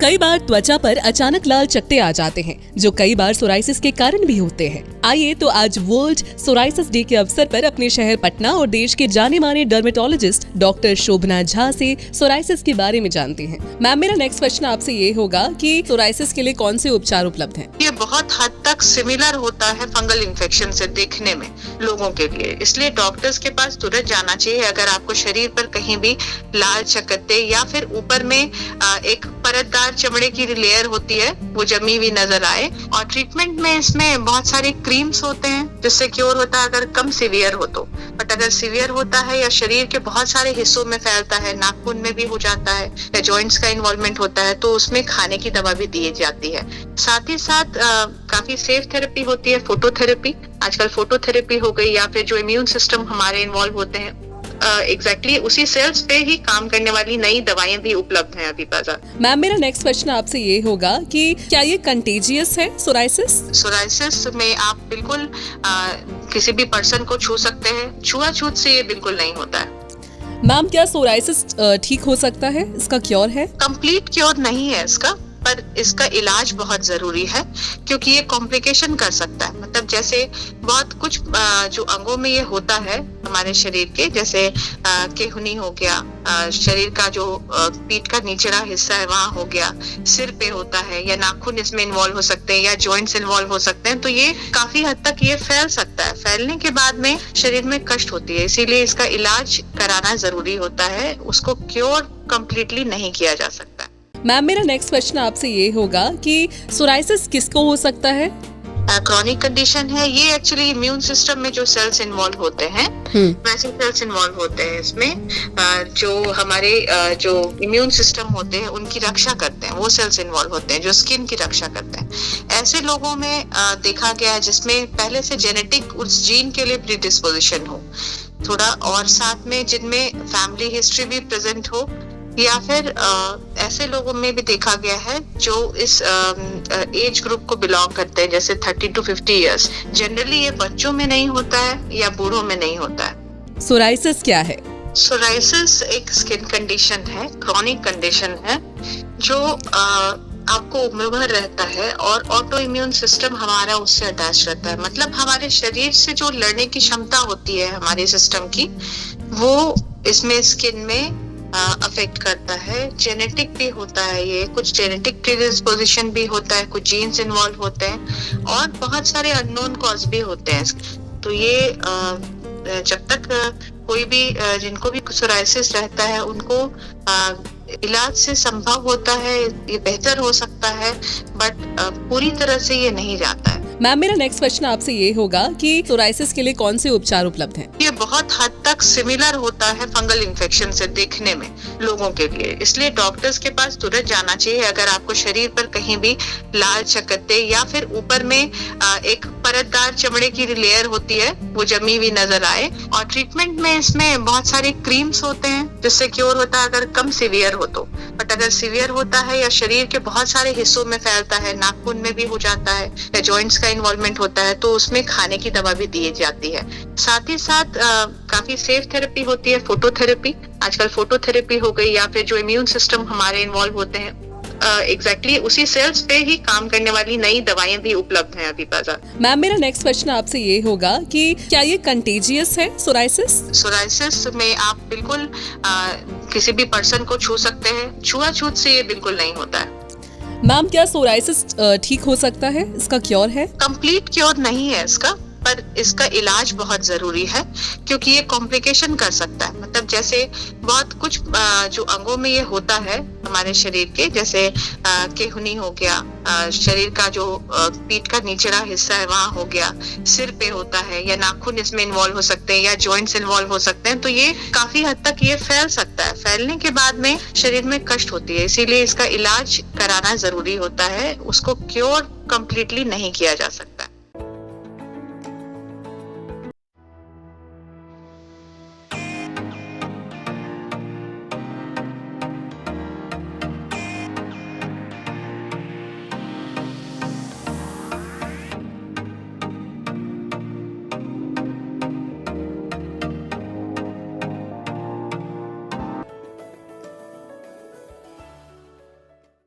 कई बार त्वचा पर अचानक लाल चट्टे आ जाते हैं, जो कई बार सोराइसिस के कारण भी होते हैं। आइए तो आज वर्ल्ड सोराइसिस डे के अवसर पर अपने शहर पटना और देश के जाने माने डर्मेटोलॉजिस्ट डॉक्टर शोभना झा से सोराइसिस के बारे में जानते हैं। मैम, मेरा नेक्स्ट क्वेश्चन आपसे ये होगा कि सोराइसिस के लिए कौन से उपचार उपलब्ध हैं? ये बहुत हद तक सिमिलर होता है फंगल इन्फेक्शन से देखने में लोगों के लिए, इसलिए डॉक्टर्स के पास तुरंत जाना चाहिए अगर आपको शरीर पर कहीं भी लाल चकत्ते या फिर ऊपर में एक परतदार चमड़े की लेयर होती है वो जमी हुई नजर आए। और ट्रीटमेंट में इसमें बहुत सारे क्रीम्स होते हैं जिससे क्योर होता है अगर कम सीवियर हो तो। बट अगर सीवियर होता है या शरीर के बहुत सारे हिस्सों में फैलता है, नाखून में भी हो जाता है या जॉइंट्स का इन्वॉल्वमेंट होता है, तो उसमें खाने की दवा भी दी जाती है। साथ ही साथ काफी सेफ थेरेपी होती है फोटोथेरेपी। आजकल फोटोथेरेपी हो गई या फिर जो इम्यून सिस्टम हमारे इन्वॉल्व होते हैं एग्जैक्टली उसी सेल्स पे ही काम करने वाली नई दवाएं भी उपलब्ध हैं अभी बाजार। मैम, मेरा नेक्स्ट क्वेश्चन आपसे ये होगा कि क्या ये कंटेजियस है सोराइसिस? सोराइसिस में आप बिल्कुल किसी भी पर्सन को छू सकते हैं, छुआछूत से ये बिल्कुल नहीं होता है। मैम, क्या सोराइसिस ठीक हो सकता है? इसका क्योर है? कंप्लीट क्योर नहीं है इसका, पर इसका इलाज बहुत जरूरी है क्योंकि ये कॉम्प्लिकेशन कर सकता है। मतलब जैसे बहुत कुछ जो अंगों में ये होता है हमारे शरीर के, जैसे केहूनी हो गया, शरीर का जो पीठ का निचला हिस्सा है वहां हो गया, सिर पे होता है या नाखून इसमें इन्वॉल्व हो सकते हैं या जॉइंट्स इन्वॉल्व हो सकते हैं, तो ये काफी हद तक ये फैल सकता है। फैलने के बाद में शरीर में कष्ट होती है, इसीलिए इसका इलाज कराना जरूरी होता है। उसको क्योर कम्प्लीटली नहीं किया जा सकता। मैम, मेरा नेक्स्ट क्वेश्चन आपसे ये होगा कि सोराइसिस किसको हो सकता है? क्रॉनिक कंडीशन है ये। एक्चुअली इम्यून सिस्टम में जो सेल्स इन्वॉल्व होते हैं वैसे सेल्स इन्वॉल्व होते हैं इसमें, जो हमारे जो इम्यून सिस्टम होते हैं उनकी रक्षा करते हैं, वो सेल्स इन्वॉल्व होते हैं जो स्किन की रक्षा करते हैं। ऐसे लोगों में देखा गया है जिसमें पहले से जेनेटिक उस जीन के लिए प्रीडिस्पोजिशन हो थोड़ा, और साथ में जिनमें फैमिली हिस्ट्री भी प्रेजेंट हो, या फिर ऐसे लोगों में भी देखा गया है जो इस एज ग्रुप को बिलोंग करते हैं, जैसे 30 to 50 इयर्स। जनरली ये बच्चों में नहीं होता है या बूढ़ों में नहीं होता है। सोराइसिस क्या है? सोराइसिस एक स्किन कंडीशन है, क्रॉनिक कंडीशन है जो आपको उम्र भर रहता है और ऑटो इम्यून सिस्टम हमारा उससे अटैच रहता है। मतलब हमारे शरीर से जो लड़ने की क्षमता होती है हमारे सिस्टम की, वो इसमें स्किन में अफेक्ट करता है। जेनेटिक भी होता है, ये कुछ जेनेटिक प्रीडिस्पोजिशन भी होता है, कुछ जीन्स इन्वॉल्व होते हैं और बहुत सारे अननोन कॉज भी होते हैं। तो ये जब तक कोई भी जिनको भी सोराइसिस रहता है उनको इलाज से संभव होता है, ये बेहतर हो सकता है, बट पूरी तरह से ये नहीं जाता है। मैम, मेरा नेक्स्ट क्वेश्चन आपसे ये होगा कि सोराइसिस के लिए कौन से उपचार उपलब्ध हैं? ये बहुत हद तक सिमिलर होता है फंगल इन्फेक्शन से देखने में लोगों के लिए, इसलिए डॉक्टर्स के पास तुरंत जाना चाहिए अगर आपको शरीर पर कहीं भी लाल चकत्ते या फिर ऊपर में एक परतदार चमड़े की लेयर होती है वो जमी हुई नजर आए। और ट्रीटमेंट में इसमें बहुत सारे क्रीम्स होते हैं जिससे क्योर होता है अगर कम सीवियर हो तो। बट अगर सीवियर होता है या शरीर के बहुत सारे हिस्सों में फैलता है, नाखून में भी हो जाता है या जॉइंट्स का इन्वॉल्वमेंट होता है, तो उसमें खाने की दवा भी दी जाती है। साथ ही साथ काफी सेफ थेरेपी होती है फोटोथेरेपी। आजकल फोटोथेरेपी हो गई या फिर जो इम्यून सिस्टम हमारे इन्वॉल्व होते हैं एग्जैक्टली उसी सेल्स पे ही काम करने वाली नई दवाएं भी उपलब्ध हैं अभी बाजार। मैम, मेरा नेक्स्ट क्वेश्चन आपसे ये होगा कि क्या ये कंटेजियस है सोराइसिस? सोराइसिस में आप बिल्कुल किसी भी पर्सन को छू सकते हैं, छुआछूत से ये बिल्कुल नहीं होता है। मैम, क्या सोराइसिस ठीक हो सकता है? इसका क्योर है? कंप्लीट क्योर नहीं है इसका, पर इसका इलाज बहुत जरूरी है क्योंकि ये कॉम्प्लिकेशन कर सकता है। मतलब जैसे बहुत कुछ जो अंगों में ये होता है हमारे शरीर के, जैसे केहूनी हो गया, शरीर का जो पीठ का निचला हिस्सा है वहां हो गया, सिर पे होता है या नाखून इसमें इन्वॉल्व हो सकते हैं या जॉइंट्स इन्वॉल्व हो सकते हैं, तो ये काफी हद तक ये फैल सकता है। फैलने के बाद में शरीर में कष्ट होती है, इसीलिए इसका इलाज कराना जरूरी होता है। उसको क्योर कम्प्लीटली नहीं किया जा सकता।